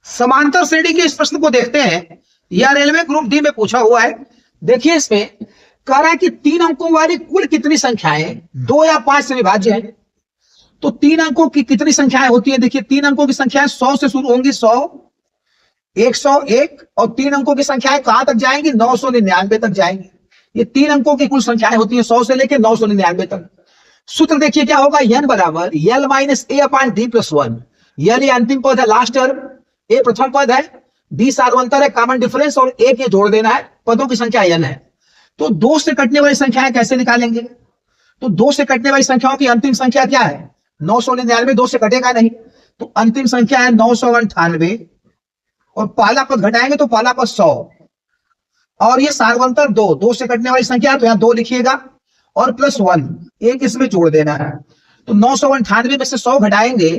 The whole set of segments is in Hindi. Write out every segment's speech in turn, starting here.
समांतर श्रेणी के इस प्रश्न को देखते हैं। यह रेलवे ग्रुप डी में पूछा हुआ है। देखिए इसमें कह रहा है कि 3 अंकों वाली कुल कितनी संख्याएं 2 या 5 से विभाज्य है। तो 3 अंकों की कितनी संख्याएं होती है? देखिए 3 अंकों की संख्याएं 100 से शुरू होंगी, 100, 101, और 3 अंकों की संख्याएं कहां तक जाएंगी? 999 तक जाएंगी। ये 3 अंकों की कुल संख्याएं होती है 100 से लेकर 999 तक। सूत्र देखिए क्या होगा, n बराबर l minus a upon d plus 1। l अंतिम पद है, लास्ट टर्म, a प्रथम पद है, d सार्वंतर है, कॉमन डिफरेंस, और a के जोड़ देना है, पदों की संख्या n है। तो 2 से कटने वाली संख्याएं कैसे निकालेंगे? तो 2 से कटने वाली संख्याओं की अंतिम संख्या क्या है? 999, 2 से कटेगा नहीं, तो अंतिम संख्या है 998, और पहला पद घटाएंगे तो पहला पद 100, और ये सार्वंतर 2 से कटने वाली संख्या है, तो यहां 2 लिखिएगा, और प्लस 1 एक इसमें जोड़ देना है। तो 998 में से 100 घटाएंगे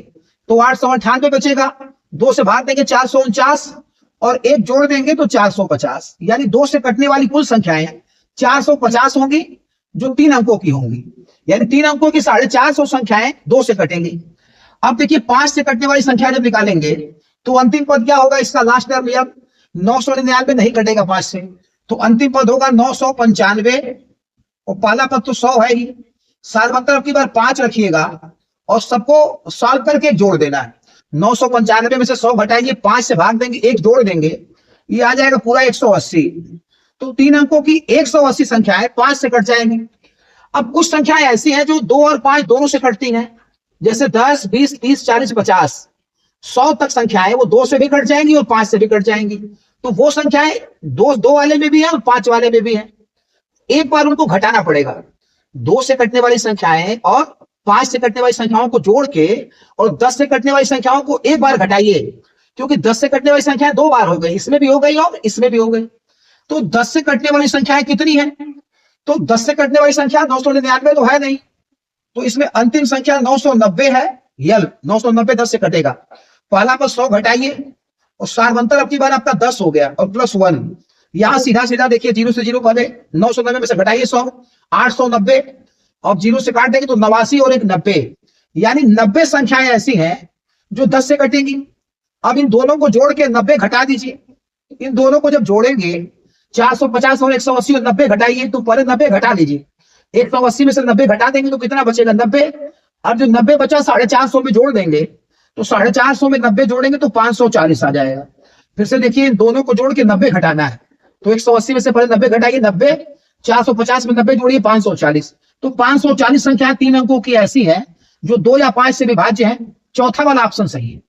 तो 898 बचेगा, 2 से भाग देंगे 449, और एक जोड़ देंगे तो 450। यानी 2 से कटने वाली कुल संख्याएं 450 होंगी, जो 3 अंकों की होंगी। यानी 3 अंकों की 450 संख्याएं 2 से कटेंगी। अब देखिए 5 से कटने वाली संख्या जब निकालेंगे तो अंतिम पद क्या होगा? इसका लास्ट टर्म या 999 नहीं कटेगा 5 से, तो अंतिम पद होगा 995, और पहला पद तो 100 है ही। सार्वंतर अब की बार 5 रखिएगा, और सबको सॉल्व करके जोड़ देना है। 995 में से 100 घटाएंगे, 5 से भाग देंगे, एक जोड़ देंगे, ये आ जाएगा पूरा 180। तो 3 अंकों की 180 संख्याएं 5 से कट जाएंगी। अब कुछ संख्याएं ऐसी हैं जो 2 और 5 दोनों से कटती हैं, जैसे 10, 20, 30, 40, 50, 100 तक संख्याएं वो 2 से भी कट जाएंगी और 5 से भी कट जाएंगी। तो वो संख्याएं 2 वाले में भी है और 5 वाले में भी है। एक बार उनको घटाना पड़ेगा। 2 से कटने वाली संख्याएं और 5 से कटने वाली संख्याओं को जोड़ के, और 10 से कटने वाली संख्याओं को एक बार घटाइए, क्योंकि 10 से कटने वाली संख्याएं 2 बार हो गई, इसमें भी हो गई और इसमें भी हो गई। तो 10 से कटने वाली संख्याएं कितनी है? तो 10 से कटने वाली संख्या 999 तो है नहीं, तो इसमें अंतिम संख्या 990 है। यल 990 10 से कटेगा, पहला पर 100 घटाइए, और सार्वंतर अब की बार आपका 10 हो गया, और प्लस 1। यहां सीधा सीधा देखिए 0 से 0 पद है, 990 में से घटाइए 100, 890, और 0 से काट देंगे तो 89 और एक 90। यानी 90 संख्याएं ऐसी हैं जो 10 से कटेंगी। अब इन दोनों को जोड़ के 90 घटा दीजिए। इन दोनों को जब जोड़ेंगे 450 और 180 और 90 घटाइए, तो पहले 90 घटा लीजिए। 180 में से 90 घटा देंगे तो कितना बचेगा? 90। अब जो 90 बचा 450 में जोड़ देंगे, तो 450 में 90 जोड़ेंगे तो 540 आ जाएगा। फिर से देखिए इन दोनों को जोड़ के 90 घटाना है, तो 180 में से पहले 90 घटाइए, 90, 450 में 90 जोड़िए 540। तो 540 संख्या 3 अंकों की ऐसी है जो 2 या 5 से विभाज्य है। चौथा वाला ऑप्शन सही है।